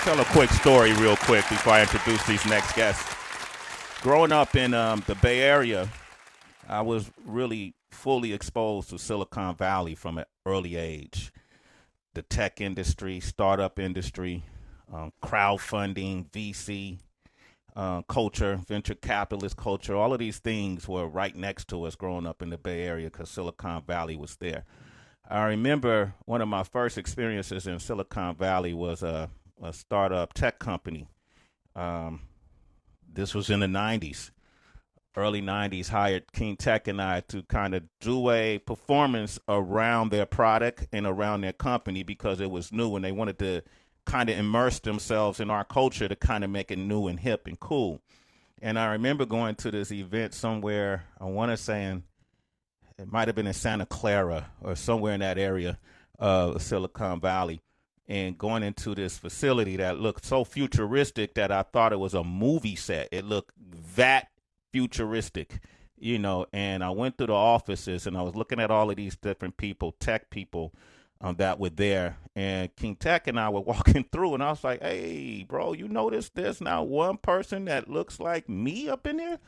tell a quick story real quick before I introduce these next guests. Growing up in the Bay Area, I was really fully exposed to Silicon Valley from an early age. The tech industry, startup industry, crowdfunding, VC culture, venture capitalist culture, all of these things were right next to us growing up in the Bay Area because Silicon Valley was there. I remember one of my first experiences in Silicon Valley was a startup tech company. This was in the 90s, early 90s, hired King Tech and I to kind of do a performance around their product and around their company because it was new and they wanted to kind of immerse themselves in our culture to kind of make it new and hip and cool. And I remember going to this event somewhere, I want to say it might have been in Santa Clara or somewhere in that area of Silicon Valley, and going into this facility that looked so futuristic that I thought it was a movie set. It looked that futuristic, and I went through the offices and I was looking at all of these different people, tech people that were there. And King Tech and I were walking through and I was like, hey, bro, you notice there's now one person that looks like me up in there?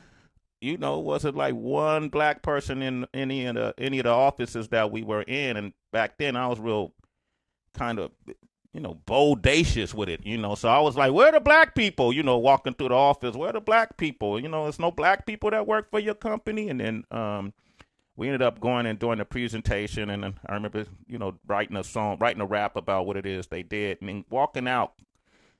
Was it like one black person in any of the offices that we were in? And back then I was real kind of, bodacious with it, So I was like, where are the black people, walking through the office? Where are the black people? There's no black people that work for your company. And then we ended up going and doing a presentation. And I remember, writing a rap about what it is they did. And then walking out,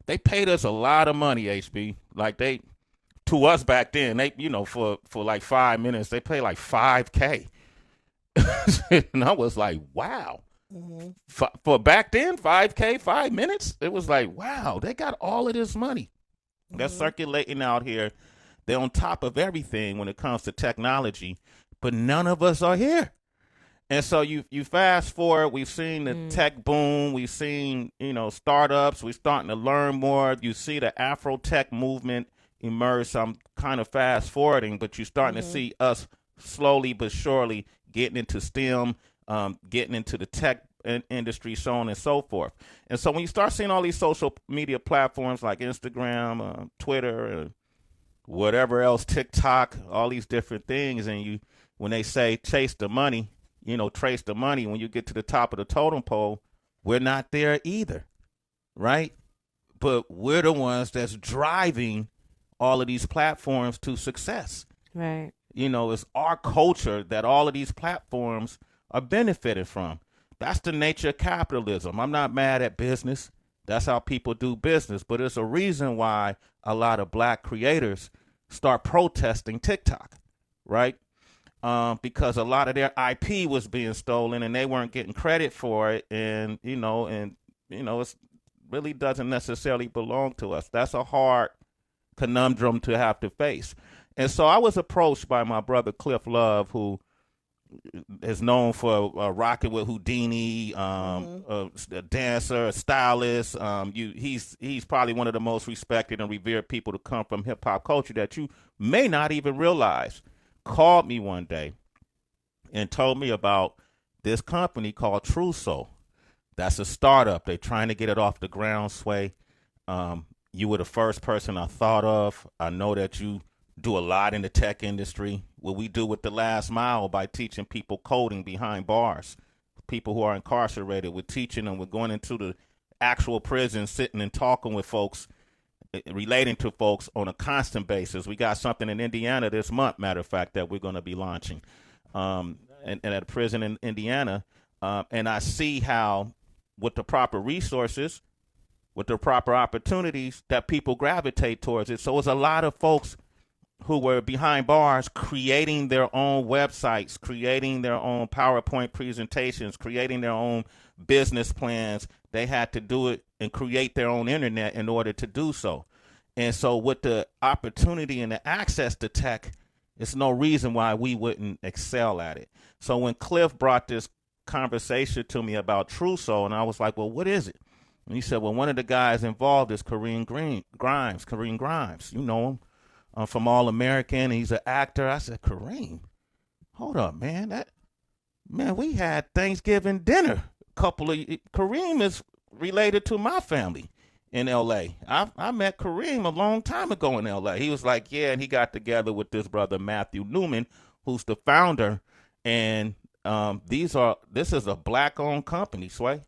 they paid us a lot of money, HB. Like to us back then, they, for like 5 minutes, they paid like $5K. And I was like, wow. Mm-hmm. For back then, $5K, 5 minutes, it was like, wow, they got all of this money that's circulating out here. They're on top of everything when it comes to technology, but none of us are here. And so you fast forward, we've seen the tech boom, we've seen, startups, we're starting to learn more. You see the Afro tech movement emerge. So I'm kind of fast forwarding, but you're starting to see us slowly but surely getting into STEM, getting into the tech industry, so on and so forth. And so when you start seeing all these social media platforms like Instagram, Twitter, whatever else, TikTok, all these different things, and when they say chase the money, trace the money, when you get to the top of the totem pole, we're not there either, right? But we're the ones that's driving all of these platforms to success. Right. It's our culture that all of these platforms are benefiting from. That's the nature of capitalism. I'm not mad at business. That's how people do business. But it's a reason why a lot of black creators start protesting TikTok, right? Because a lot of their IP was being stolen and they weren't getting credit for it. And it really doesn't necessarily belong to us. That's a hard conundrum to have to face. And so I was approached by my brother Cliff Love, who is known for rocking with Houdini, a dancer, a stylist. He's probably one of the most respected and revered people to come from hip hop culture that you may not even realize. Called me one day and told me about this company called Truso. That's a startup. They're trying to get it off the ground, Sway. You were the first person I thought of. I know that you do a lot in the tech industry. What we do with the last mile by teaching people coding behind bars, people who are incarcerated, we're teaching them, we're going into the actual prison, sitting and talking with folks, relating to folks on a constant basis. We got something in Indiana this month, matter of fact, that we're going to be launching and at a prison in Indiana. And I see how with the proper resources, with the proper opportunities, that people gravitate towards it. So it's a lot of folks who were behind bars creating their own websites, creating their own PowerPoint presentations, creating their own business plans. They had to do it and create their own internet in order to do so. And so with the opportunity and the access to tech, there's no reason why we wouldn't excel at it. So when Cliff brought this conversation to me about Truso, and I was like, well, what is it? And he said, well, one of the guys involved is Kareem Grimes. You know him. From All American. He's an actor. I said, Kareem, hold up, man. We had Thanksgiving dinner. Kareem is related to my family. in L.A. I met Kareem a long time ago in L.A. He was like, yeah, and he got together with this brother Matthew Newman, who's the founder, and this is a black-owned company, Sway.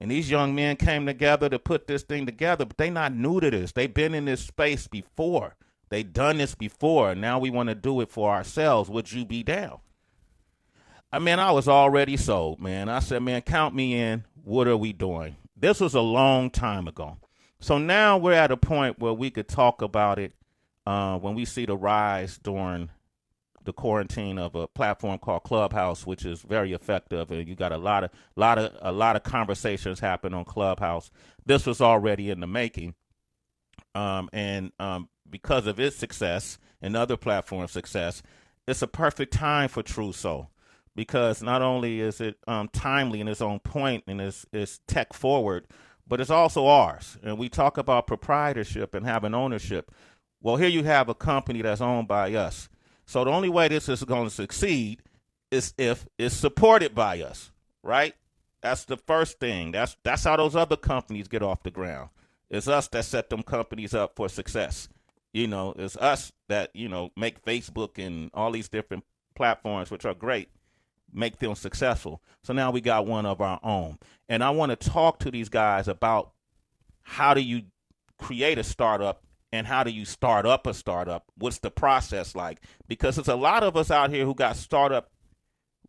And these young men came together to put this thing together, but they not new to this. They've been in this space before. They done this before, and now we want to do it for ourselves. Would you be down? I mean, I was already sold, man. I said, man, count me in. What are we doing? This was a long time ago. So now we're at a point where we could talk about it when we see the rise during the quarantine of a platform called Clubhouse, which is very effective, and you got a lot of conversations happen on Clubhouse. This was already in the making, and because of its success and other platform success, it's a perfect time for Truso, because not only is it timely in its own point and it's tech forward, but it's also ours. And we talk about proprietorship and having ownership. Well, here you have a company that's owned by us. So the only way this is going to succeed is if it's supported by us, right? That's the first thing. That's how those other companies get off the ground. It's us that set them companies up for success. It's us that, make Facebook and all these different platforms, which are great, make them successful. So now we got one of our own. And I want to talk to these guys about how do you create a startup and how do you start up a startup? What's the process like? Because there's a lot of us out here who got startup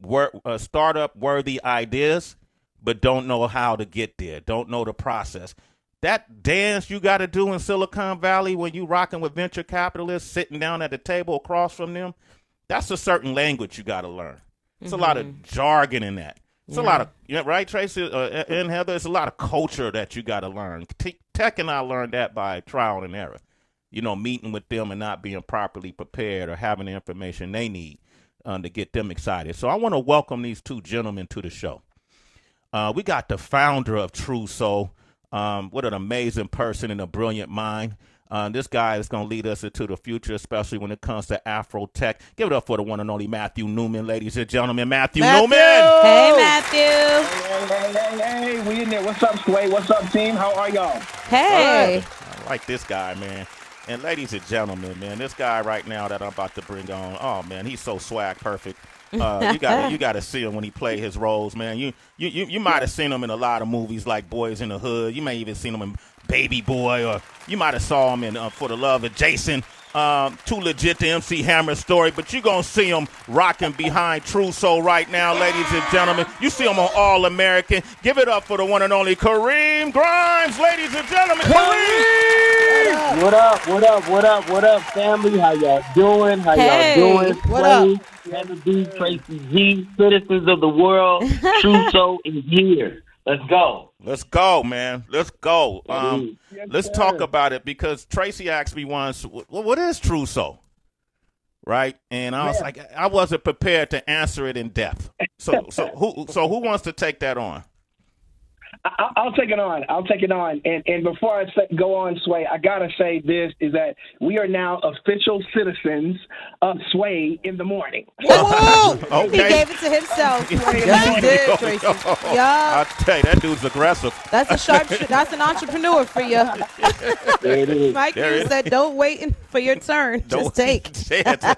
worthy ideas, but don't know how to get there, don't know the process. That dance you got to do in Silicon Valley when you rocking with venture capitalists, sitting down at the table across from them, that's a certain language you got to learn. It's a lot of jargon in that. It's a lot of, right, Tracy and Heather, it's a lot of culture that you got to learn. Tech and I learned that by trial and error. Meeting with them and not being properly prepared or having the information they need to get them excited. So I want to welcome these two gentlemen to the show. We got the founder of Truso. What an amazing person and a brilliant mind. This guy is going to lead us into the future, especially when it comes to Afro tech. Give it up for the one and only Matthew Newman, ladies and gentlemen. Matthew Newman. Hey, Matthew. Hey, we in there. What's up, Sway? What's up, team? How are y'all? Hey. I like this guy, man. And ladies and gentlemen, man, this guy right now that I'm about to bring on, oh, man, he's so swag perfect. You gotta see him when he play his roles, man. You might have seen him in a lot of movies like Boys in the Hood. You may even seen him in Baby Boy, or you might have saw him in For the Love of Jason. Too legit to MC Hammer's story, but you're going to see him rocking behind Truso right now, ladies and gentlemen. You see him on All American. Give it up for the one and only Kareem Grimes, ladies and gentlemen. Kareem! What up, family? How y'all doing? How y'all doing? What up? Heather B, Tracy G, citizens of the world. Truso is here. Let's go. Let's go, man. Let's go. Yes, let's sir. talk about it, because Tracy asked me once, what is Truso? Right? And I was like, I wasn't prepared to answer it in depth. So who wants to take that on? I'll take it on. And before I go on, Sway, I got to say this, is that we are now official citizens of Sway in the morning. Okay. He gave it to himself. Yes, he did, Tracy. I'll tell you, that dude's aggressive. That's that's an entrepreneur for you. There it is. Mike said, don't wait for your turn. Just take. Take the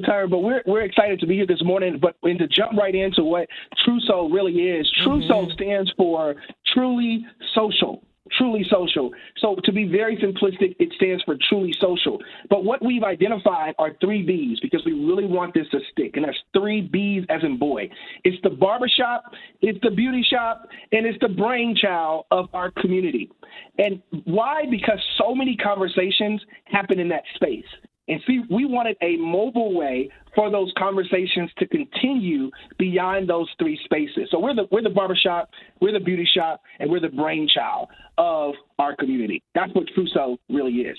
turn. But we're excited to be here this morning. But to jump right into what Truso really is, Truso stands for truly social. Truly social. So to be very simplistic, it stands for truly social. But what we've identified are 3 B's, because we really want this to stick. And that's 3 B's as in boy. It's the barbershop, it's the beauty shop, and it's the brainchild of our community. And why? Because so many conversations happen in that space. And see, we wanted a mobile way for those conversations to continue beyond those 3 spaces. So we're the barbershop, we're the beauty shop, and we're the brainchild of our community. That's what Truso really is.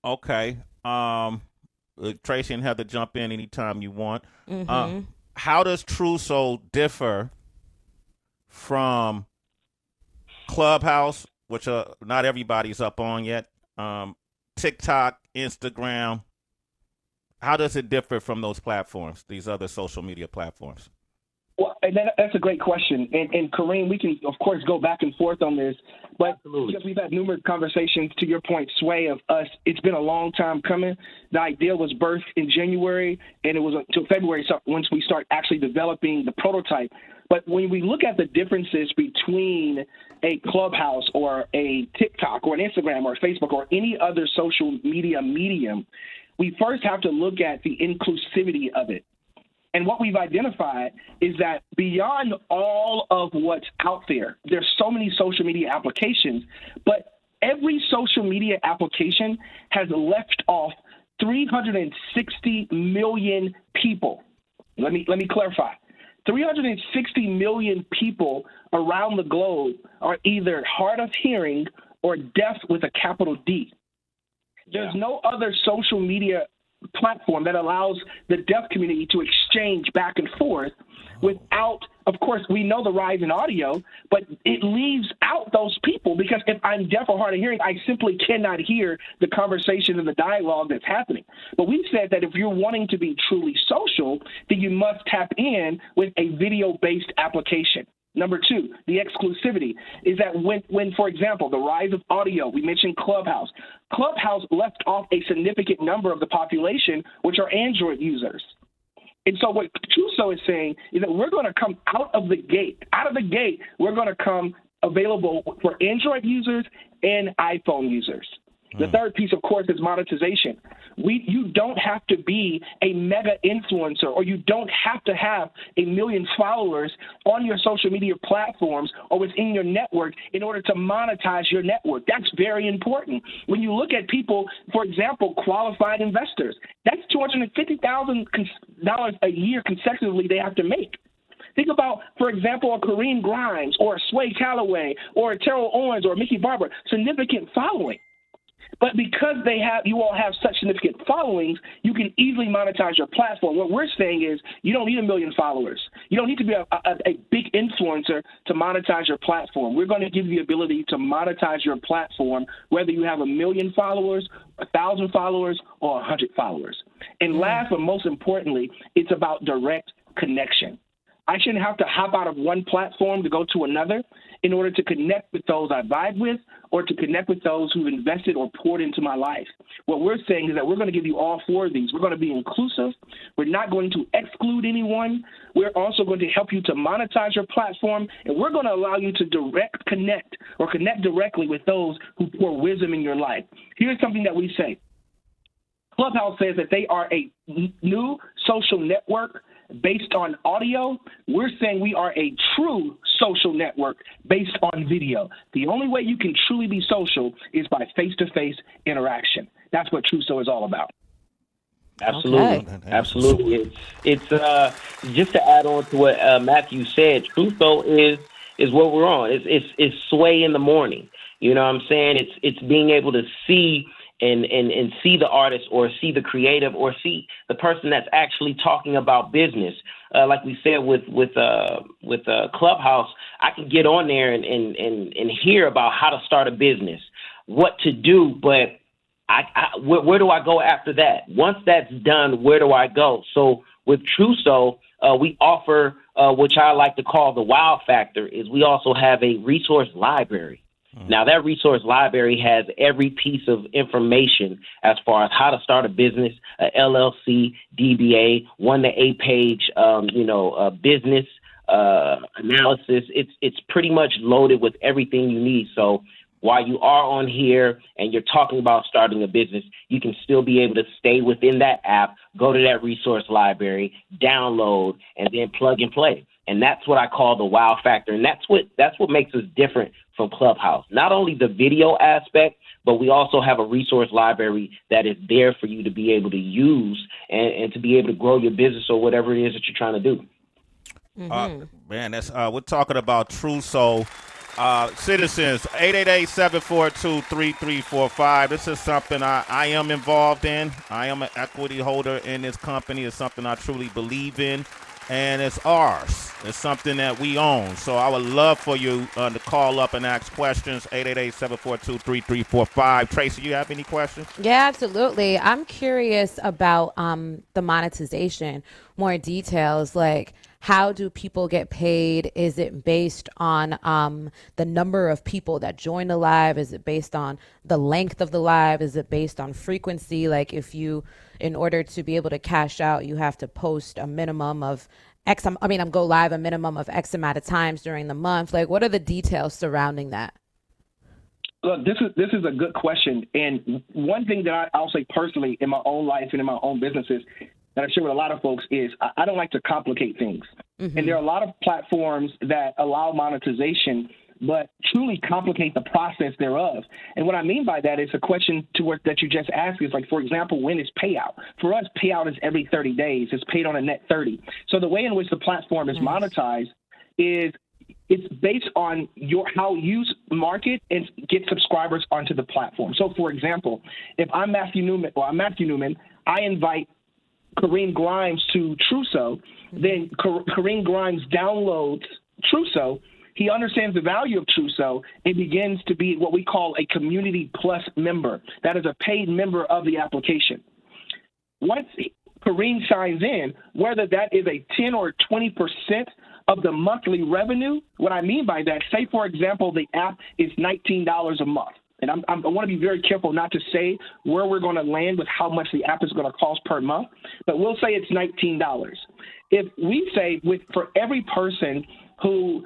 Okay. Tracy and Heather, jump in anytime you want. How does Truso differ from Clubhouse, which not everybody's up on yet, TikTok, Instagram? How does it differ from those platforms, these other social media platforms? Well, and that's a great question. And Kareem, we can, of course, go back and forth on this. But Absolutely. because we've had numerous conversations, to your point, Sway, of us, it's been a long time coming. The idea was birthed in January, and it was until February once we start actually developing the prototype. But when we look at the differences between a Clubhouse or a TikTok or an Instagram or Facebook or any other social media medium, we first have to look at the inclusivity of it. And what we've identified is that beyond all of what's out there, there's so many social media applications, but every social media application has left off 360 million people. Let me clarify. 360 million people around the globe are either hard of hearing or deaf with a capital D. There's no other social media platform that allows the deaf community to exchange back and forth without, of course, we know the rise in audio, but it leaves out those people because if I'm deaf or hard of hearing, I simply cannot hear the conversation and the dialogue that's happening. But we've said that if you're wanting to be truly social, then you must tap in with a video-based application. Number two, the exclusivity is that when, for example, the rise of audio, we mentioned Clubhouse. Clubhouse left off a significant number of the population, which are Android users. And so what Truso is saying is that we're going to come out of the gate, we're going to come available for Android users and iPhone users. The third piece, of course, is monetization. You don't have to be a mega influencer or you don't have to have 1 million followers on your social media platforms or within your network in order to monetize your network. That's very important. When you look at people, for example, qualified investors, that's $250,000 a year consecutively they have to make. Think about, for example, a Kareem Grimes or a Sway Calloway or a Terrell Owens or Mickey Barber, significant following. But because you all have such significant followings, you can easily monetize your platform. What we're saying is you don't need 1 million followers. You don't need to be a big influencer to monetize your platform. We're going to give you the ability to monetize your platform, whether you have 1 million followers, 1,000 followers, or 100 followers. And last but most importantly, it's about direct connection. I shouldn't have to hop out of one platform to go to another in order to connect with those I vibe with or to connect with those who've invested or poured into my life. What we're saying is that we're going to give you all 4 of these. We're going to be inclusive. We're not going to exclude anyone. We're also going to help you to monetize your platform, and we're going to allow you to direct connect or connect directly with those who pour wisdom in your life. Here's something that we say. Clubhouse says that they are a new social network based on audio. We're saying we are a true social network based on video. The only way you can truly be social is by face-to-face interaction. That's what Truso is all about. Absolutely. Okay. Absolutely. It's just to add on to what Matthew said, Truso is what we're on. It's Sway in the morning. You know what I'm saying? It's being able to see and see the artist or see the creative or see the person that's actually talking about business. Like we said with Clubhouse, I can get on there and hear about how to start a business, what to do, but where do I go after that? Once that's done, where do I go? So with Truso, we offer, which I like to call the wow factor, is we also have a resource library. Now, that resource library has every piece of information as far as how to start a business, a LLC, DBA, 1 to 8 page, business analysis. It's pretty much loaded with everything you need. So while you are on here and you're talking about starting a business, you can still be able to stay within that app, go to that resource library, download, and then plug and play. And that's what I call the wow factor. And that's what makes us different from Clubhouse. Not only the video aspect, but we also have a resource library that is there for you to be able to use and to be able to grow your business or whatever it is that you're trying to do. Man, that's we're talking about Truso. Citizens, 888-742-3345. This is something I am involved in. I am an equity holder in this company. It's something I truly believe in. And it's ours. It's something that we own. So I would love for you to call up and ask questions. 888-742-3345. Tracy, you have any questions? Yeah, absolutely. I'm curious about the monetization, more details. Like, how do people get paid? Is it based on the number of people that join the live? Is it based on the length of the live? Is it based on frequency? Like if you, in order to be able to cash out, you have to post a minimum of go live a minimum of X amount of times during the month. Like, what are the details surrounding that? Look, this is a good question. And one thing that I'll say personally in my own life and in my own businesses that I share with a lot of folks is I don't like to complicate things. Mm-hmm. And there are a lot of platforms that allow monetization, but truly complicate the process thereof. And what I mean by that is a question that you just asked is like, for example, when is payout? For us, payout is every 30 days. It's paid on a net 30. So the way in which the platform is monetized is it's based on how you market and get subscribers onto the platform. So, for example, if I'm Matthew Newman, I invite Kareem Grimes to Truso, then Kareem Grimes downloads Truso. He understands the value of Truso and begins to be what we call a Community Plus member. That is a paid member of the application. Once Kareem signs in, whether that is a 10 or 20% of the monthly revenue, what I mean by that, say, for example, the app is $19 a month. And I want to be very careful not to say where we're going to land with how much the app is going to cost per month, but we'll say it's $19. If we say for every person who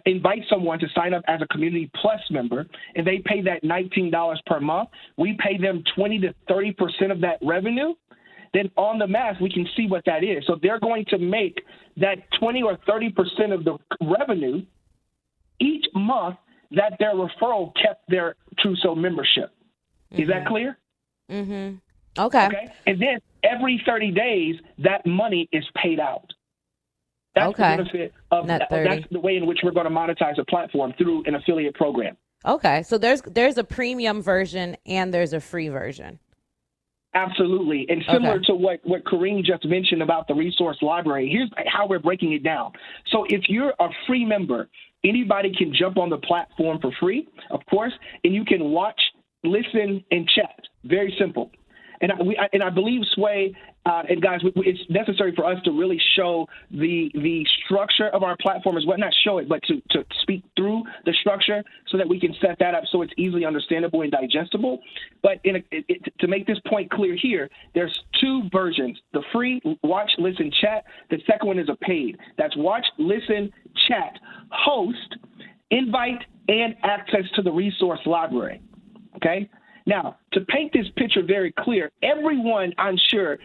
invite someone to sign up as a Community Plus member, and they pay that $19 per month, we pay them 20 to 30% of that revenue, then on the math, we can see what that is. So they're going to make that 20 or 30% of the revenue each month that their referral kept their Truso membership. Mm-hmm. Is that clear? Mm-hmm. Okay. And then every 30 days, that money is paid out. That's the benefit of that. That's the way in which we're going to monetize a platform through an affiliate program. Okay. So there's a premium version and there's a free version. Absolutely. And similar to what Kareem just mentioned about the resource library, here's how we're breaking it down. So if you're a free member, anybody can jump on the platform for free, of course, and you can watch, listen, and chat. Very simple. And I believe, Sway, and guys, it's necessary for us to really show the structure of our platform as well. Not show it, but to speak through the structure so that we can set that up so it's easily understandable and digestible. But to make this point clear here, there's two versions. The free, watch, listen, chat. The second one is a paid. That's watch, listen, chat, host, invite, and access to the resource library. Okay? Now, to paint this picture very clear, everyone, I'm sure,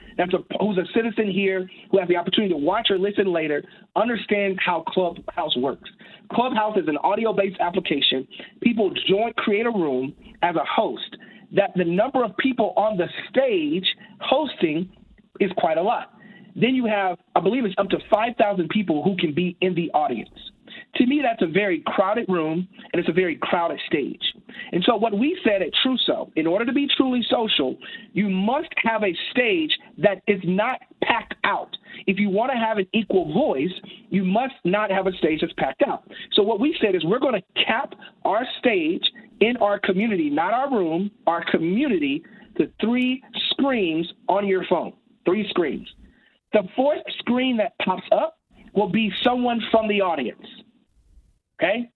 who's a citizen here, who has the opportunity to watch or listen later, understands how Clubhouse works. Clubhouse is an audio-based application. People create a room as a host. That the number of people on the stage hosting is quite a lot. Then you have, I believe it's up to 5,000 people who can be in the audience. To me, that's a very crowded room, and it's a very crowded stage. And so what we said at Truso, in order to be truly social, you must have a stage that is not packed out. If you want to have an equal voice, you must not have a stage that's packed out. So what we said is we're going to cap our stage in our community, not our room, our community, to 3 screens on your phone, 3 screens. The 4th screen that pops up will be someone from the audience. Okay?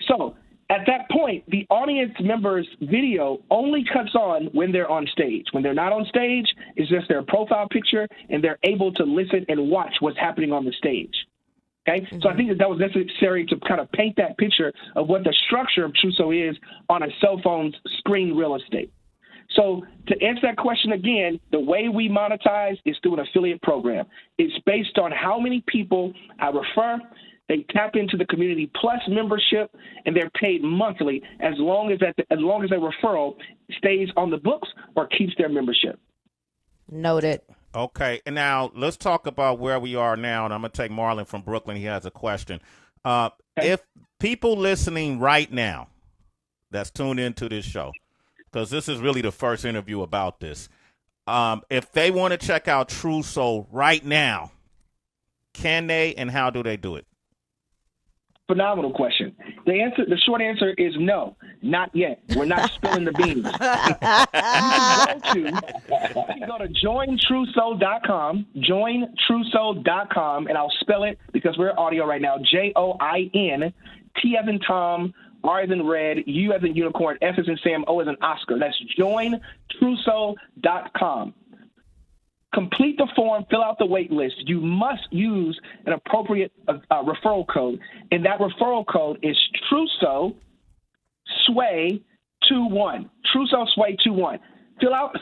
So at that point, the audience member's video only cuts on when they're on stage. When they're not on stage, it's just their profile picture, and they're able to listen and watch what's happening on the stage. Okay? Mm-hmm. So I think that was necessary to kind of paint that picture of what the structure of Truso is on a cell phone's screen real estate. So to answer that question again, the way we monetize is through an affiliate program. It's based on how many people I refer. They tap into the Community Plus membership, and they're paid monthly as long as their referral stays on the books or keeps their membership. Noted. Okay, and now let's talk about where we are now, and I'm going to take Marlon from Brooklyn. He has a question. Okay. If people listening right now that's tuned into this show, because this is really the first interview about this, if they want to check out Truso right now, can they, and how do they do it? Phenomenal question. The short answer is no. Not yet. We're not spilling the beans. You can go to jointruso.com, jointruso.com, and I'll spell it because we're audio right now. JOIN, T as in Tom, R as in red, U as in unicorn, S as in Sam, O as in Oscar. That's jointruso.com. Complete the form, fill out the wait list. You must use an appropriate referral code, and that referral code is Truso Sway 21. Truso Sway 21. Fill out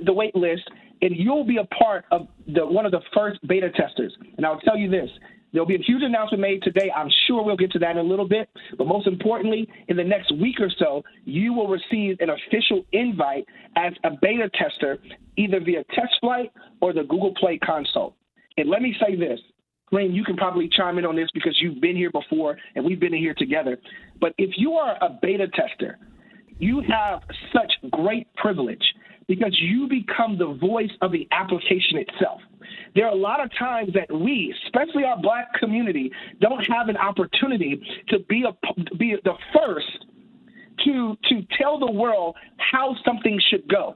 the wait list, and you'll be a part of one of the first beta testers. And I'll tell you this. There'll be a huge announcement made today. I'm sure we'll get to that in a little bit. But most importantly, in the next week or so, you will receive an official invite as a beta tester, either via test flight or the Google Play console. And let me say this. Kareem, you can probably chime in on this because you've been here before and we've been here together. But if you are a beta tester, you have such great privilege because you become the voice of the application itself. There are a lot of times that we, especially our Black community, don't have an opportunity to be the first to tell the world how something should go.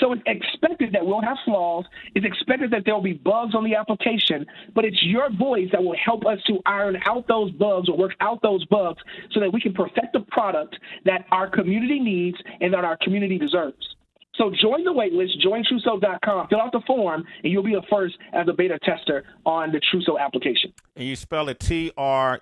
So it's expected that we'll have flaws. It's expected that there'll be bugs on the application, but it's your voice that will help us to iron out those bugs or work out those bugs so that we can perfect the product that our community needs and that our community deserves. So join the waitlist, jointruso.com, fill out the form, and you'll be the first as a beta tester on the Truso application. And you spell it TRUSO.com,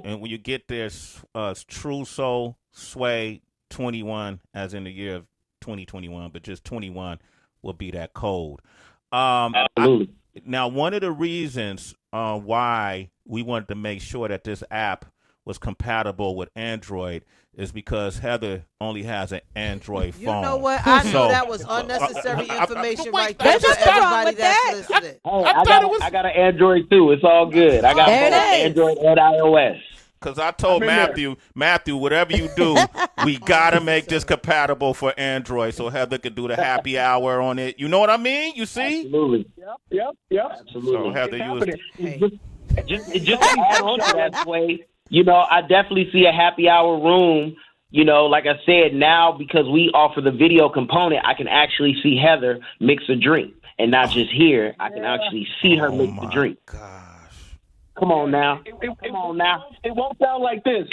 and when you get there, Truso Sway 21, as in the year of 2021, but just 21 will be that code. Absolutely. Now, one of the reasons why we wanted to make sure that this app was compatible with Android is because Heather only has an Android phone. You know what? I know that was unnecessary information right there for everybody that's listening. I got an Android too. It's all good. I got both Android and iOS. Because I told Matthew, whatever you do, we got to make this compatible for Android so Heather could do the happy hour on it. You know what I mean? You see? Absolutely. Yep. Absolutely. So Heather, just to add on to that way, I definitely see a happy hour room. Like I said, now because we offer the video component, I can actually see Heather mix a drink and not just hear. I can actually see her mix the drink. Gosh. Come on now. Come on now. It won't sound like this.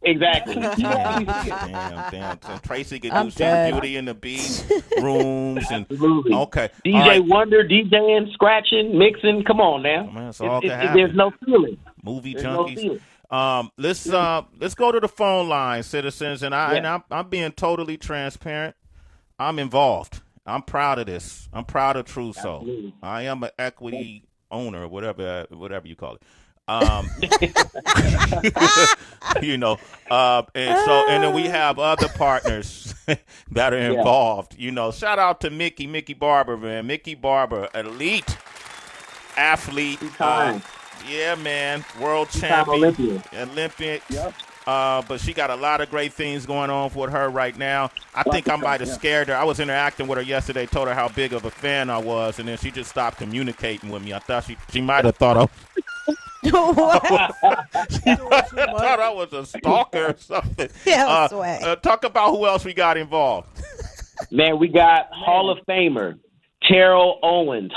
Exactly. Damn. So Tracy can do some Beauty and the Beast rooms. Absolutely. Okay. DJ Wonder, DJing, scratching, mixing. Come on now. Man, it's all can happen. There's no feeling. Movie There's junkies. No Let's go to the phone line, citizens, and I'm being totally transparent. I'm involved. I'm proud of this. I'm proud of Truso. Absolutely. I am an equity owner, whatever you call it. And then we have other partners that are involved. Shout out to Mickey Barber, man. Mickey Barber, elite athlete. Yeah, man, world champion, Olympic. Yep. But she got a lot of great things going on with her right now. I think I might have scared her. I was interacting with her yesterday, told her how big of a fan I was, and then she just stopped communicating with me. I thought she might have thought I was a stalker or something. Talk about who else we got involved. Man, we got Hall of Famer Terrell Owens.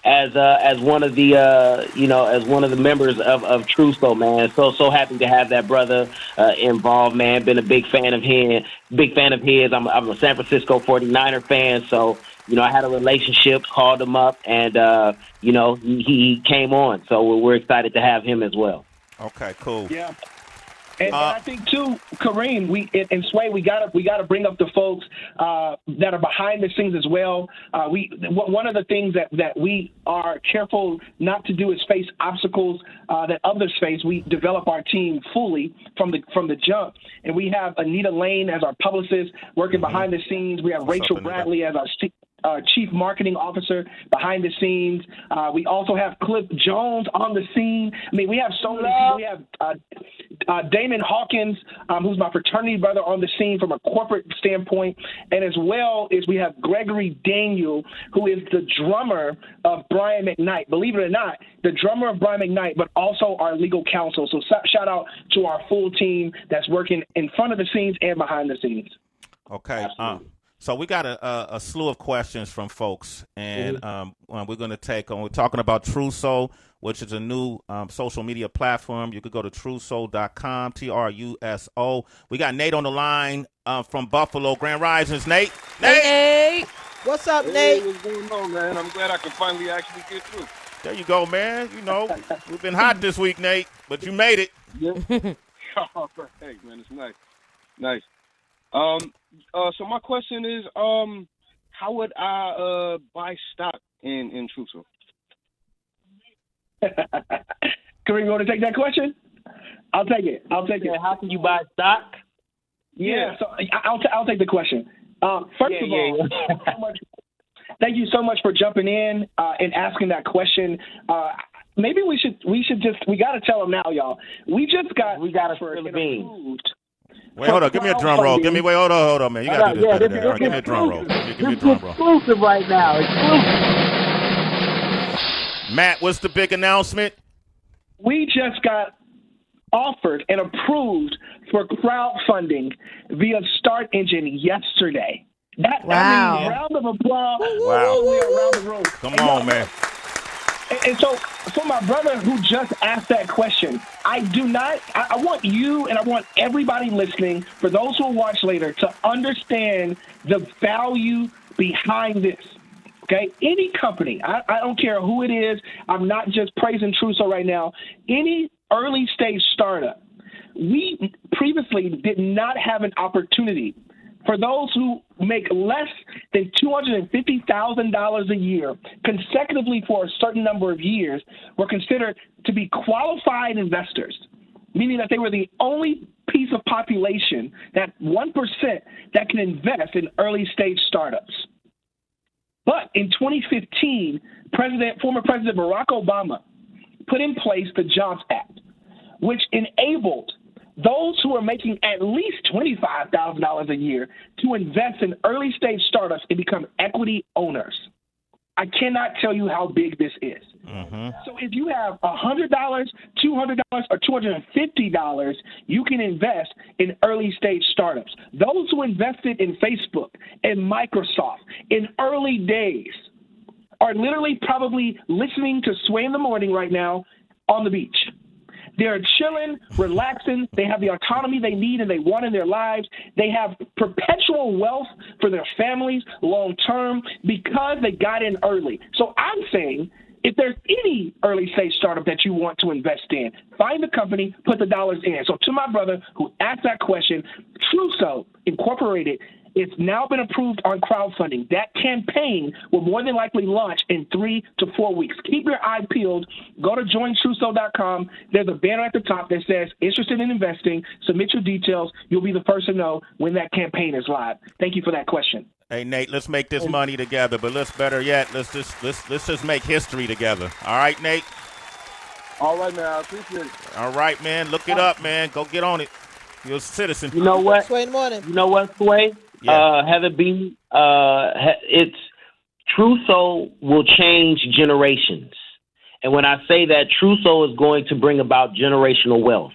As one of the as one of the members of Truso, man. So happy to have that brother involved, man. Been a big fan of his. I'm a San Francisco 49er fan, so I had a relationship, called him up, and he came on. So we're excited to have him as well. Okay, cool. Yeah. And I think too, Kareem, in Sway, we gotta bring up the folks that are behind the scenes as well. One of the things that we are careful not to do is face obstacles that others face. We develop our team fully from the jump, and we have Anita Lane as our publicist working behind the scenes. We have Rachel Bradley as our Chief Marketing Officer behind the scenes. We also have Cliff Jones on the scene. I mean, we have so many people. We have Damon Hawkins, who's my fraternity brother on the scene from a corporate standpoint, and as well as we have Gregory Daniel, who is the drummer of Brian McKnight. Believe it or not, the drummer of Brian McKnight, but also our legal counsel. So shout out to our full team that's working in front of the scenes and behind the scenes. Okay. So we got a slew of questions from folks, and we're going to take on. We're talking about Truso, which is a new social media platform. You could go to Truso.com, Truso. We got Nate on the line from Buffalo. Grand Risings, Nate. Nate. What's up, Nate? What's going on, man? I'm glad I can finally actually get through. There you go, man. You know, we've been hot this week, Nate, but you made it. Yeah. Hey, man, it's nice. Nice. So my question is, how would I buy stock in Truso? Kareem, you want to take that question? I'll take it. How can you buy stock? Yeah. So I'll take the question. First of all, thank you so much for jumping in and asking that question. Maybe we got to tell them now, y'all. We got to spill the beans. Wait, hold on. Give me a drum roll. Hold on, man. You got to do this better there. All right, give me a drum roll. Give me a drum roll. Exclusive right now. Exclusive. Matt, what's the big announcement? We just got offered and approved for crowdfunding via Start Engine yesterday. Wow. Round of applause. Wow. Around the room. Come on, man. And so for my brother who just asked that question, I want you and I want everybody listening, for those who will watch later, to understand the value behind this. Okay? Any company, I don't care who it is, I'm not just praising Truso right now, any early stage startup, we previously did not have an opportunity. For those who make less than $250,000 a year consecutively for a certain number of years were considered to be qualified investors, meaning that they were the only piece of population, that 1%, that can invest in early stage startups. But in 2015, former President Barack Obama put in place the Jobs Act, which enabled those who are making at least $25,000 a year to invest in early stage startups and become equity owners. I cannot tell you how big this is. Mm-hmm. So if you have $100, $200, or $250, you can invest in early stage startups. Those who invested in Facebook and Microsoft in early days are literally probably listening to Sway in the Morning right now on the beach. They're chilling, relaxing. They have the autonomy they need and they want in their lives. They have perpetual wealth for their families long term because they got in early. So I'm saying, if there's any early stage startup that you want to invest in, find the company, put the dollars in. So to my brother who asked that question, Truso Incorporated, it's now been approved on crowdfunding. That campaign will more than likely launch in 3 to 4 weeks. Keep your eye peeled. Go to jointruso.com. There's a banner at the top that says, interested in investing. Submit your details. You'll be the first to know when that campaign is live. Thank you for that question. Hey, Nate, let's make this money together, but let's just make history together. All right, Nate? All right, man. I appreciate it. All right, man. Look it up, man. Go get on it. You're a citizen. You know what? Sway in the Morning. You know what, Sway? Yeah. Heather B, it's Truso will change generations. And when I say that, Truso is going to bring about generational wealth.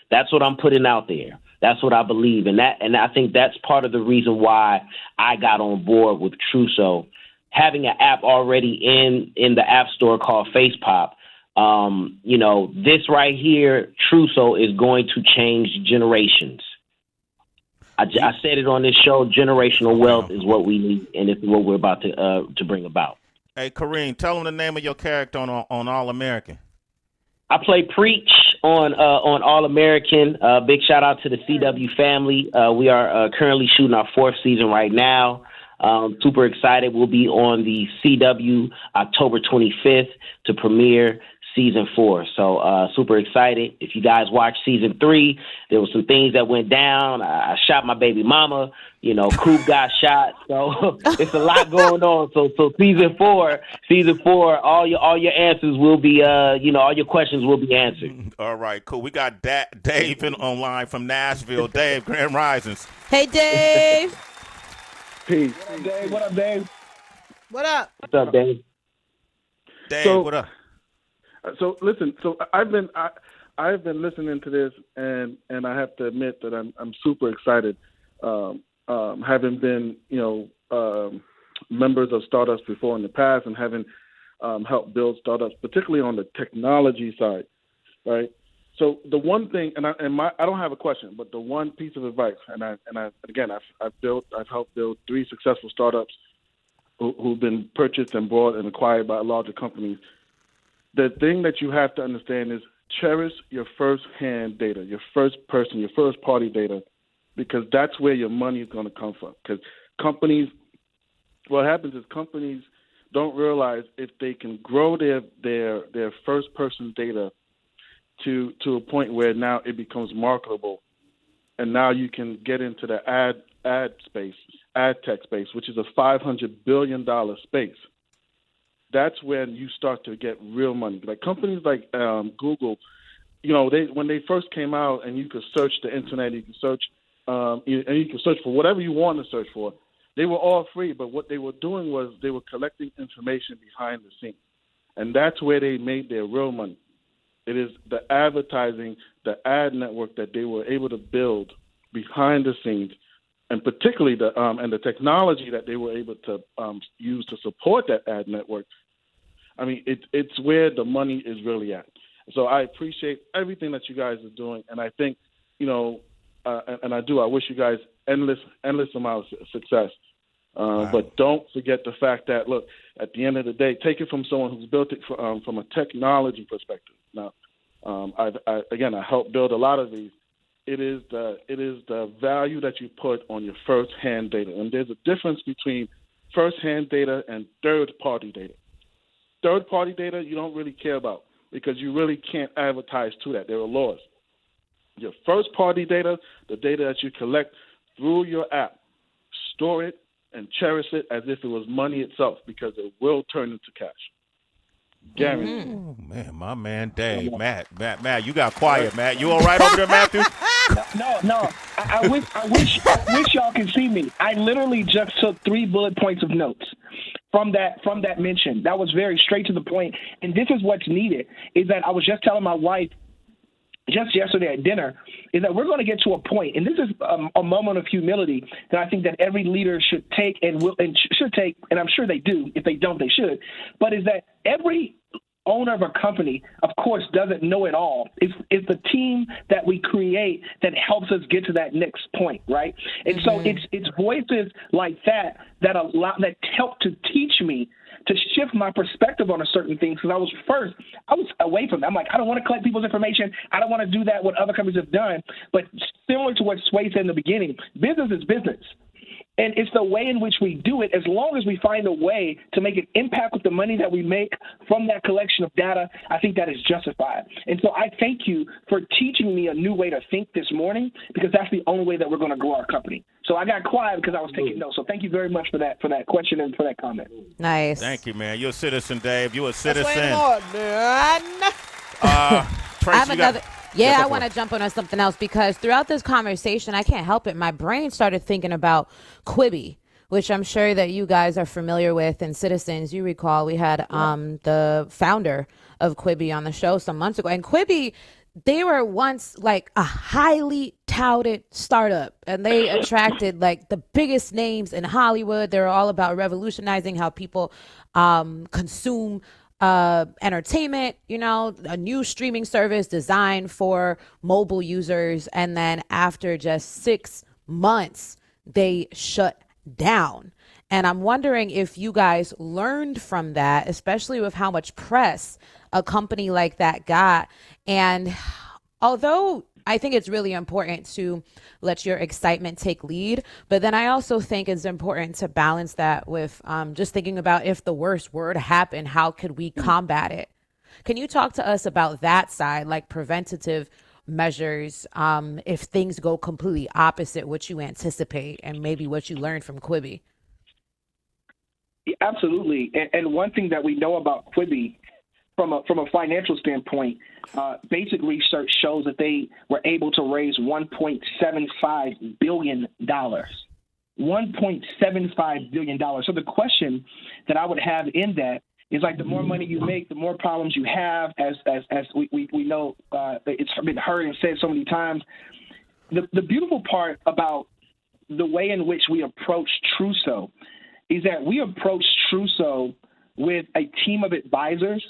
That's what I'm putting out there. That's what I believe. And I think that's part of the reason why I got on board with Truso. Having an app already in the App Store called FacePop, this right here, Truso, is going to change generations. I said it on this show, generational wealth is what we need, and it's what we're about to bring about. Hey, Kareem, tell them the name of your character on All American. I play Preach on All American. Big shout out to the CW family. We are currently shooting our 4th season right now. Super excited. We'll be on the CW October 25th to premiere season 4. So super excited. If you guys watch season 3, there were some things that went down. I shot my baby mama. Coop got shot. So it's a lot going on. So season 4, all your answers will be, all your questions will be answered. All right, cool. We got Dave online from Nashville. Dave, Grand Risings. Hey, Dave. Peace. What up, Dave? What up, Dave? What up? What's up, Dave? Dave, what up? So listen. So I've been listening to this, and I have to admit that I'm super excited. Having been members of startups before in the past, and having helped build startups, particularly on the technology side, right? So the one thing, I don't have a question, but the one piece of advice, I've helped build 3 successful startups who've been purchased and bought and acquired by larger companies. The thing that you have to understand is cherish your first-hand data, your first-party data, because that's where your money is going to come from. Because what happens is companies don't realize if they can grow their first-person data to a point where now it becomes marketable, and now you can get into the ad tech space, which is a $500 billion space. That's when you start to get real money. Like companies like Google, when they first came out, and you could search the internet, you could search, and you could search for whatever you want to search for. They were all free, but what they were doing was they were collecting information behind the scenes, and that's where they made their real money. It is the advertising, the ad network that they were able to build behind the scenes, and particularly the technology that they were able to use to support that ad network. I mean, it's where the money is really at. So I appreciate everything that you guys are doing, and I think, and I wish you guys endless amount of success. Wow. But don't forget the fact that, look, at the end of the day, take it from someone who's built it from a technology perspective. Now, I helped build a lot of these. It is the value that you put on your first-hand data, and there's a difference between first-hand data and third-party data. Third-party data you don't really care about because you really can't advertise to that. There are laws. Your first-party data, the data that you collect through your app, store it and cherish it as if it was money itself, because it will turn into cash. Guaranteed. Oh, man, my man Dave. Matt, you got quiet, Matt. You all right over there, Matthew? No. I wish y'all could see me. I literally just took 3 bullet points of notes from that mention. That was very straight to the point. And this is what's needed, is that I was just telling my wife just yesterday at dinner, is that we're going to get to a point, and this is a moment of humility that I think that every leader should take and should take, and I'm sure they do. If they don't, they should. But is that every owner of a company, of course, doesn't know it all. It's the team that we create that helps us get to that next point, right? And so it's voices like that help to teach me to shift my perspective on a certain thing, because I was away from that. I'm like, I don't want to collect people's information. I don't want to do that, what other companies have done. But similar to what Sway said in the beginning, business is business. And it's the way in which we do it. As long as we find a way to make an impact with the money that we make from that collection of data, I think that is justified. And so I thank you for teaching me a new way to think this morning, because that's the only way that we're going to grow our company. So I got quiet because I was taking notes. So thank you very much for that question and for that comment. Nice. Thank you, man. You're a citizen, Dave. You're a citizen. Trace, I have another. Yeah, I want to jump on something else, because throughout this conversation, I can't help it. My brain started thinking about Quibi, which I'm sure that you guys are familiar with. And citizens, you recall we had the founder of Quibi on the show some months ago. And Quibi, they were once like a highly touted startup, and they attracted like the biggest names in Hollywood. They're all about revolutionizing how people consume entertainment, a new streaming service designed for mobile users. And then after just 6 months, they shut down. And I'm wondering if you guys learned from that, especially with how much press a company like that got. And although I think it's really important to let your excitement take lead, but then I also think it's important to balance that with just thinking about, if the worst were to happen, how could we combat it? Can you talk to us about that side, like preventative measures, if things go completely opposite what you anticipate and maybe what you learned from Quibi? Yeah, absolutely. And one thing that we know about Quibi from a financial standpoint, basic research shows that they were able to raise $1.75 billion. $1.75 billion. So the question that I would have in that is like the more money you make, the more problems you have, as we know it's been heard and said so many times. The beautiful part about the way in which we approach Truso is that we approach Truso with a team of advisors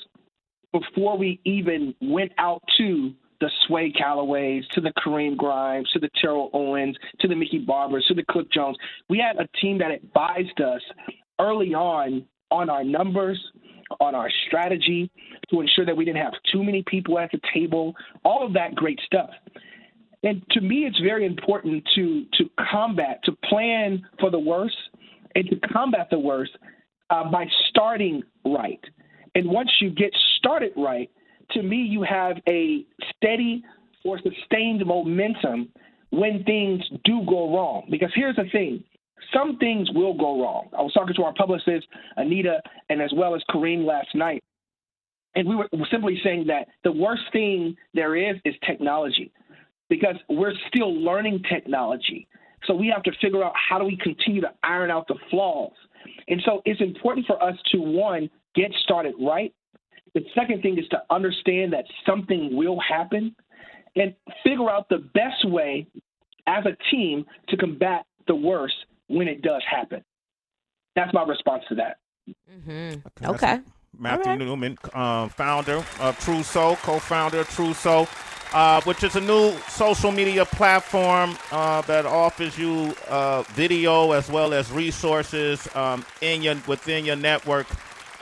before we even went out to the Sway Callaways, to the Kareem Grimes, to the Terrell Owens, to the Mickey Barbers, to the Cliff Jones. We had a team that advised us early on our numbers, on our strategy, to ensure that we didn't have too many people at the table, all of that great stuff. And to me, it's very important to plan for the worst and to combat the worst by starting right. And once you get started right, to me, you have a steady or sustained momentum when things do go wrong. Because here's the thing. Some things will go wrong. I was talking to our publicist, Anita, and as well as Kareem last night. And we were simply saying that the worst thing there is technology, because we're still learning technology. So we have to figure out how do we continue to iron out the flaws. And so it's important for us to, one, get started right. The second thing is to understand that something will happen and figure out the best way as a team to combat the worst when it does happen. That's my response to that. Mm-hmm. Okay. Matthew Newman, founder of Truso, co-founder of Truso, which is a new social media platform that offers you video as well as resources within your network.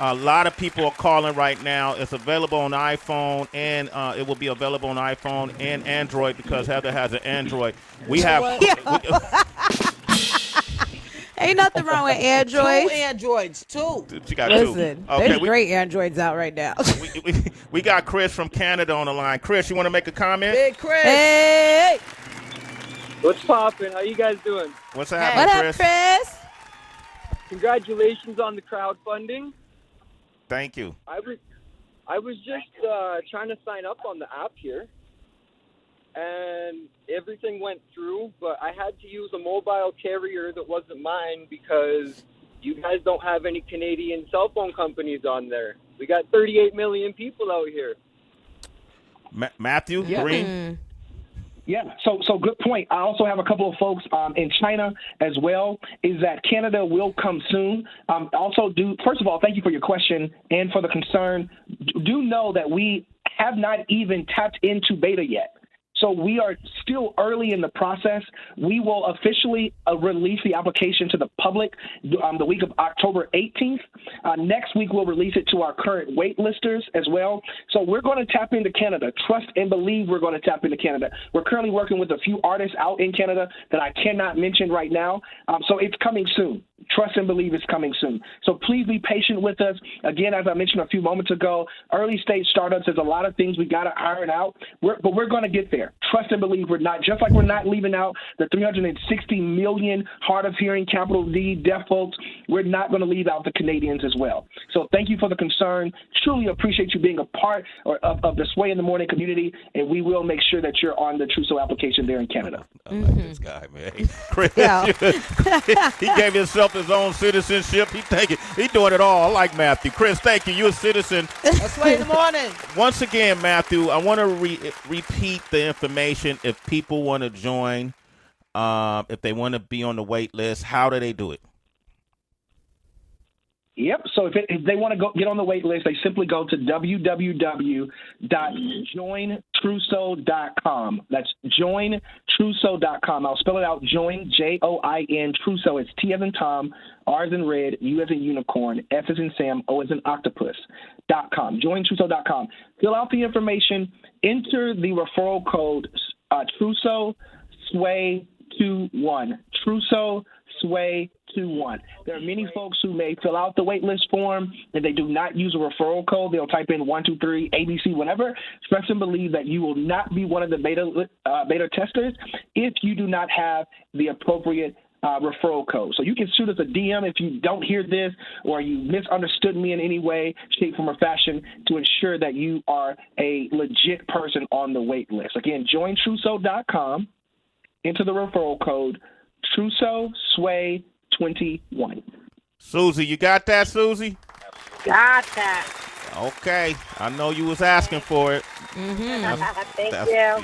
A lot of people are calling right now. It's available on iPhone, and it will be available on iPhone and Android because Heather has an Android. Ain't nothing wrong with Androids. 2 Androids, 2. She got Listen, 2. Okay, there's great Androids out right now. we got Chris from Canada on the line. Chris, you want to make a comment? Big Chris. Hey! What's poppin'? How you guys doing? What's happening, What Chris? up, Chris? Congratulations on the crowdfunding. Thank you. I was just trying to sign up on the app here, and everything went through, but I had to use a mobile carrier that wasn't mine because you guys don't have any Canadian cell phone companies on there. We got 38 million people out here. Matthew, Kareem? Yeah, so good point. I also have a couple of folks in China as well, is that Canada will come soon. First of all, thank you for your question and for the concern. Do know that we have not even tapped into beta yet. So we are still early in the process. We will officially release the application to the public the week of October 18th. Next week, we'll release it to our current wait listers as well. So we're going to tap into Canada. Trust and believe we're going to tap into Canada. We're currently working with a few artists out in Canada that I cannot mention right now. So it's coming soon. Trust and believe it's coming soon. So please be patient with us. Again, as I mentioned a few moments ago, early stage startups, there's a lot of things we got to iron out, but we're going to get there. Trust and believe we're not, just like we're not leaving out the 360 million hard of hearing, capital D, deaf folks, we're not going to leave out the Canadians as well. So thank you for the concern. Truly appreciate you being a part of the Sway in the Morning community, and we will make sure that you're on the Truso application there in Canada. I like this guy, man. Chris, Yeah. he gave himself his own citizenship. He doing it all. I like Matthew. Chris, thank you. You're a citizen. That's Sway in the Morning. Once again, Matthew, I want to repeat the information. If people want to join, if they want to be on the wait list, how do they do it? Yep. So if they want to get on the wait list, they simply go to www.jointruso.com. That's jointruso.com. I'll spell it out. Join, Join, Truso. It's T as in Tom, R as in red, U as in unicorn, F as in Sam, O as in octopus.com. Jointruso.com. Fill out the information. Enter the referral code Truso Sway Sway21. Truso Sway 21. There are many folks who may fill out the waitlist form and they do not use a referral code. They'll type in 123 ABC, whatever. Express and believe that you will not be one of the beta testers if you do not have the appropriate referral code. So you can shoot us a DM if you don't hear this or you misunderstood me in any way, shape, form, or fashion to ensure that you are a legit person on the wait list. Again, join Truso.com, enter the referral code Truso Sway 21. Susie, you got that, Susie? Got that. Okay. I know you was asking for it. Thank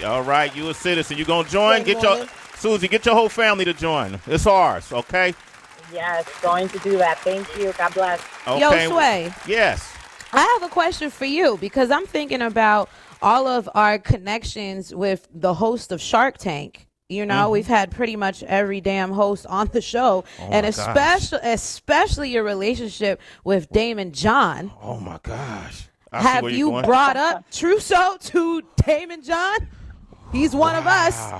you. All right, you a citizen. You gonna join? Susie, get your whole family to join. It's ours, okay? Yes, going to do that. Thank you. God bless. Okay. Yo, Sway. Yes. I have a question for you because I'm thinking about all of our connections with the host of Shark Tank. You know, we've had pretty much every damn host on the show, and especially your relationship with Damon John. Oh my gosh! Have you brought up Truso to Damon John? He's one of us.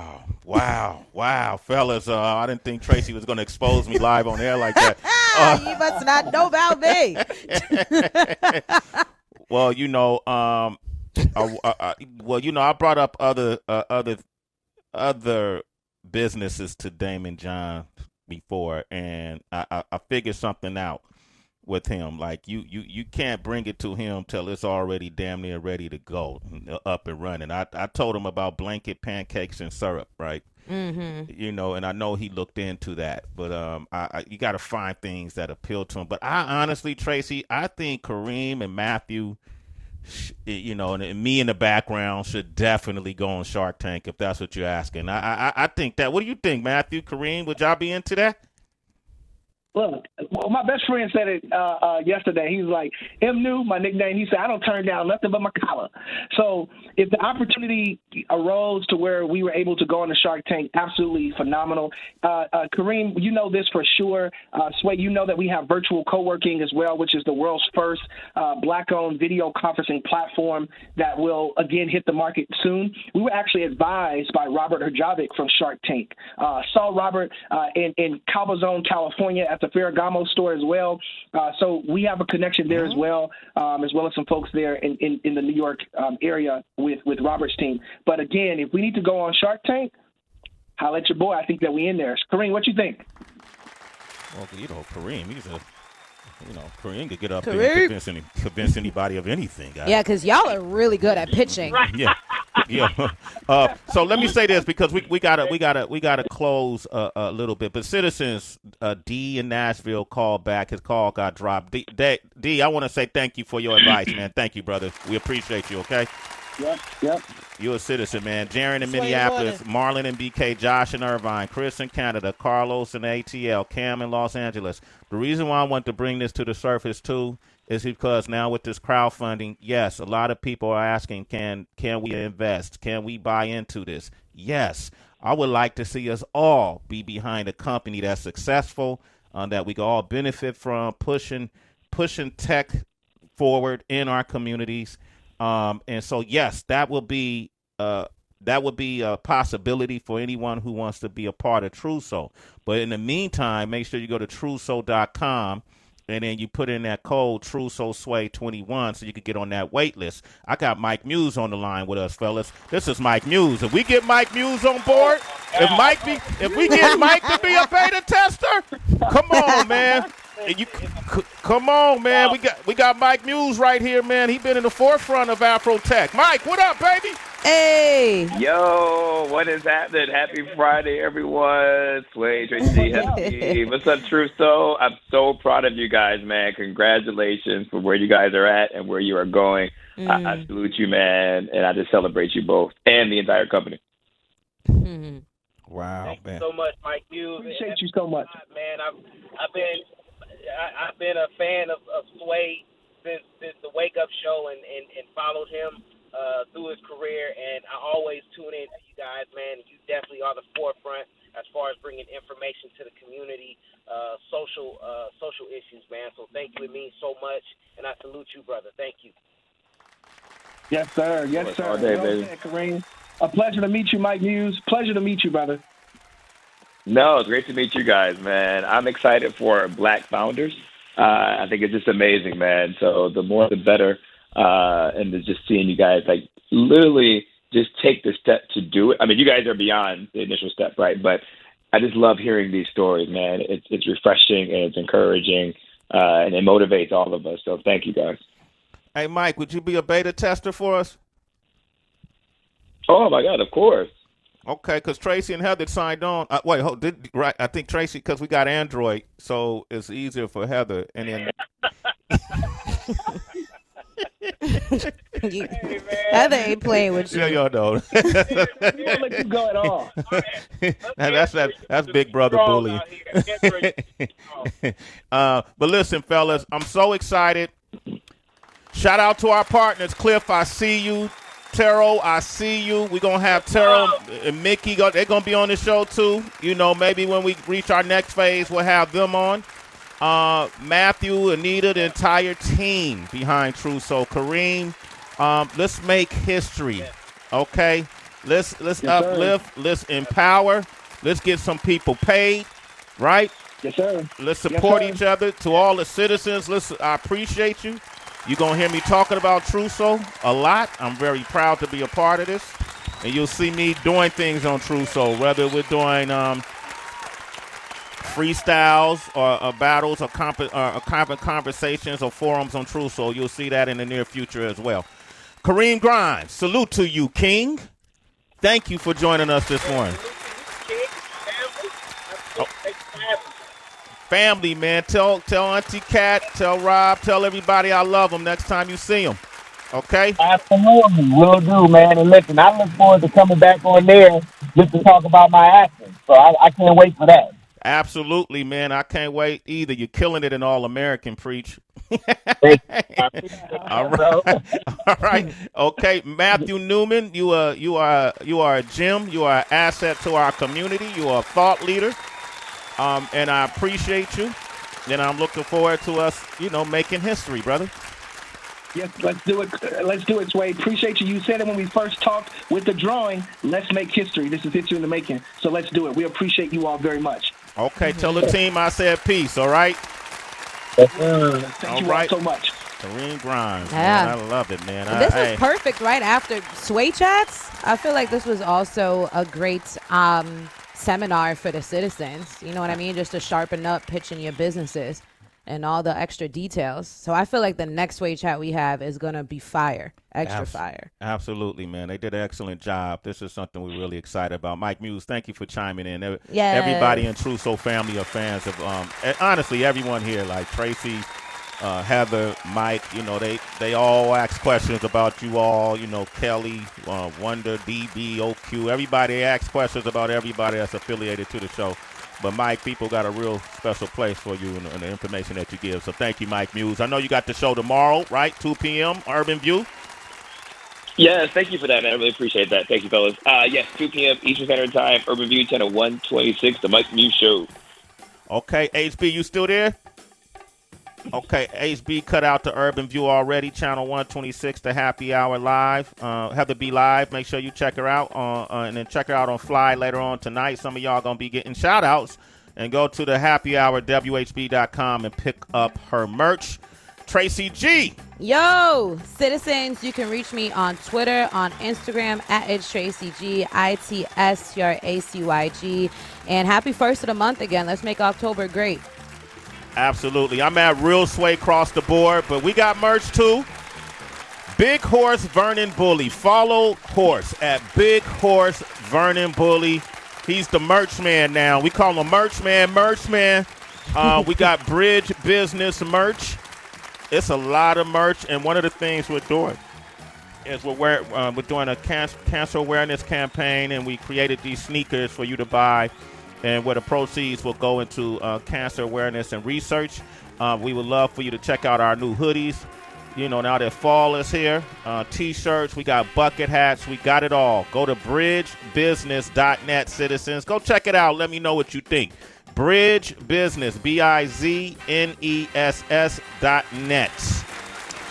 Wow, fellas! I didn't think Tracy was going to expose me live on air like that. You must not know about me. Well, I brought up other businesses to Damon John before, and I figured something out with him. Like you can't bring it to him till it's already damn near ready to go, up and running. I told him about blanket pancakes and syrup, right? Mm-hmm. And I know he looked into that, but you got to find things that appeal to him. But I honestly, Tracy, I think Kareem and Matthew, and me in the background should definitely go on Shark Tank if that's what you're asking. I think that. What do you think, Matthew, Kareem? Would y'all be into that? Look, well, my best friend said it yesterday. He was like, M. New, my nickname, he said, I don't turn down nothing but my collar. So if the opportunity arose to where we were able to go on the Shark Tank, absolutely phenomenal. Kareem, you know this for sure. Sway, you know that we have virtual co-working as well, which is the world's first Black-owned video conferencing platform that will, again, hit the market soon. We were actually advised by Robert Herjavec from Shark Tank. Saw Robert in Calabazon, California at the Ferragamo store as well. So we have a connection there as well as some folks there in the New York area with Robert's team. But again, if we need to go on Shark Tank, holla at your boy. I think that we in there. Kareem, what you think? Well, Kareem, Kareem could get up there and convince anybody of anything. Yeah, because y'all are really good at pitching. Yeah. So let me say this because we gotta close a little bit. But citizens, D in Nashville called back. His call got dropped. D, I want to say thank you for your advice, man. Thank you, brother. We appreciate you. Okay. Yep. You're a citizen, man. Jaron in Minneapolis, Marlon in BK, Josh in Irvine, Chris in Canada, Carlos in ATL, Cam in Los Angeles. The reason why I want to bring this to the surface, too, is because now with this crowdfunding, yes, a lot of people are asking, can we invest? Can we buy into this? Yes. I would like to see us all be behind a company that's successful, that we can all benefit from, pushing tech forward in our communities. And so, yes, that would be a possibility for anyone who wants to be a part of Truso. But in the meantime, make sure you go to Truso.com and then you put in that code Truso Sway 21 so you can get on that wait list. I got Mike Muse on the line with us, fellas. This is Mike Muse. If we get Mike Muse on board, if we get Mike to be a beta tester, come on, man. Come on, man. We got Mike Muse right here, man. He's been in the forefront of Afro Tech. Mike, what up, baby? Hey. Yo, what is happening? Happy Friday, everyone. Sway, Tracy, Happy. What's up, Truso? I'm so proud of you guys, man. Congratulations for where you guys are at and where you are going. I salute you, man, and I just celebrate you both and the entire company. Wow, Thank man. you so much, Mike Hughes. Appreciate you so much, man. I've been a fan of Sway since the Wake Up Show and followed him through his career, and I always tune in to you guys, man. You definitely are the forefront as far as bringing information to the community, social issues, man. So thank you. It means so much, and I salute you, brother. Thank you. Yes, sir. Yes, sir. All day, well baby. said, Kareem. A pleasure to meet you, Mike Muse. Pleasure to meet you, brother. No, it's great to meet you guys, man. I'm excited for Black founders. I think it's just amazing, man. So the more the better. And just seeing you guys like literally just take the step to do it. I mean, you guys are beyond the initial step, right? But I just love hearing these stories, man. It's refreshing and it's encouraging, and it motivates all of us. So thank you, guys. Hey, Mike, would you be a beta tester for us? Oh my God, of course. Okay, because Tracy and Heather signed on. Wait, right? I think Tracy, because we got Android, so it's easier for Heather. And then Heather ain't playing with you. Yeah, y'all know. We'll let you go at all. That's Big Brother bullying. But listen, fellas, I'm so excited. Shout out to our partners, Cliff. I see you. Taro, I see you. We're going to have Taro and Mickey. They're going to be on the show, too. You know, maybe when we reach our next phase, we'll have them on. Matthew, Anita, the entire team behind Truso. Kareem, let's make history, okay? Let's uplift. Sir. Let's empower. Let's get some people paid, right? Yes, sir. Let's support each other. To all the citizens, I appreciate you. You're going to hear me talking about Truso a lot. I'm very proud to be a part of this. And you'll see me doing things on Truso, whether we're doing freestyles or battles or conversations or forums on Truso. You'll see that in the near future as well. Kareem Grimes, salute to you, King. Thank you for joining us this morning. Family, man. Tell Auntie Kat, tell Rob, tell everybody I love them next time you see them. Okay? Absolutely. Will do, man. And listen, I look forward to coming back on there just to talk about my acting. So I can't wait for that. Absolutely, man. I can't wait either. You're killing it in All American, preach. All right. All right. Okay, Matthew Newman, you are a gem. You are an asset to our community. You are a thought leader. And I appreciate you. And I'm looking forward to us, making history, brother. Yes, let's do it. Let's do it, Sway. Appreciate you. You said it when we first talked with the drawing. Let's make history. This is history in the making. So let's do it. We appreciate you all very much. Okay, tell the team I said peace, all right? Thank you all so much. Kareem Grimes, yeah. Man, I love it, man. This was perfect right after Sway Chats. I feel like this was also a great seminar for the citizens. You know what I mean? Just to sharpen up pitching your businesses and all the extra details. So I feel like the next Sway Chat we have is going to be fire. Extra fire. Absolutely, man. They did an excellent job. This is something we're really excited about. Mike Muse, thank you for chiming in. Yes. Everybody in Truso family are fans of, honestly, everyone here, like Tracy, Heather, Mike, they all ask questions about you all, Kelly, Wonder, DB, OQ. Everybody asks questions about everybody that's affiliated to the show. But, Mike, people got a real special place for you and the information that you give. So thank you, Mike Muse. I know you got the show tomorrow, right? 2 p.m., Urban View. Yes, thank you for that, man. I really appreciate that. Thank you, fellas. Yes, 2 p.m. Eastern Standard Time, Urban View, channel 126, the Mike Muse Show. Okay, HB, you still there? Okay, HB cut out the Urban View already, channel 126, the Happy Hour live. Heather B live. Make sure you check her out, and then check her out on Fly later on tonight. Some of y'all going to be getting shout-outs. And go to the Happy Hour, WHB.com, and pick up her merch. Tracy G. Yo, citizens, you can reach me on Twitter, on Instagram, at It's Tracy G, ITSTRACYG. And happy first of the month again. Let's make October great. Absolutely. I'm at Real Sway across the board, but we got merch too. Big Horse Vernon Bully. Follow Horse at Big Horse Vernon Bully. He's the merch man now. We call him merch man. We got Bridge Business merch. It's a lot of merch, and one of the things we're doing is we're doing a cancer awareness campaign, and we created these sneakers for you to buy, and where the proceeds will go into cancer awareness and research. We would love for you to check out our new hoodies. Now that fall is here, T-shirts, we got bucket hats, we got it all. Go to bridgebusiness.net, citizens. Go check it out. Let me know what you think. Bridge Business, BIZNESS.net.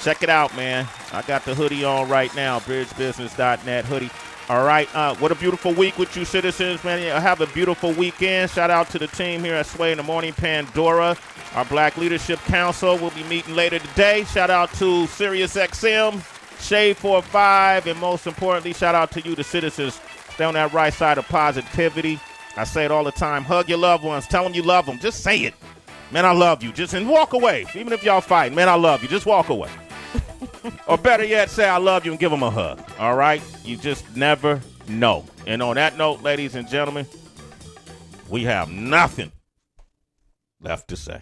Check it out, man. I got the hoodie on right now, bridgebusiness.net hoodie. All right. What a beautiful week with you, citizens, man. Have a beautiful weekend. Shout out to the team here at Sway in the Morning, Pandora. Our Black Leadership Council will be meeting later today. Shout out to SiriusXM, Shade 45, and most importantly, shout out to you, the citizens, stay on that right side of positivity. I say it all the time. Hug your loved ones. Tell them you love them. Just say it. Man, I love you. And walk away. Even if y'all fight, man, I love you. Just walk away. Or better yet, say I love you and give them a hug. All right? You just never know. And on that note, ladies and gentlemen, we have nothing left to say.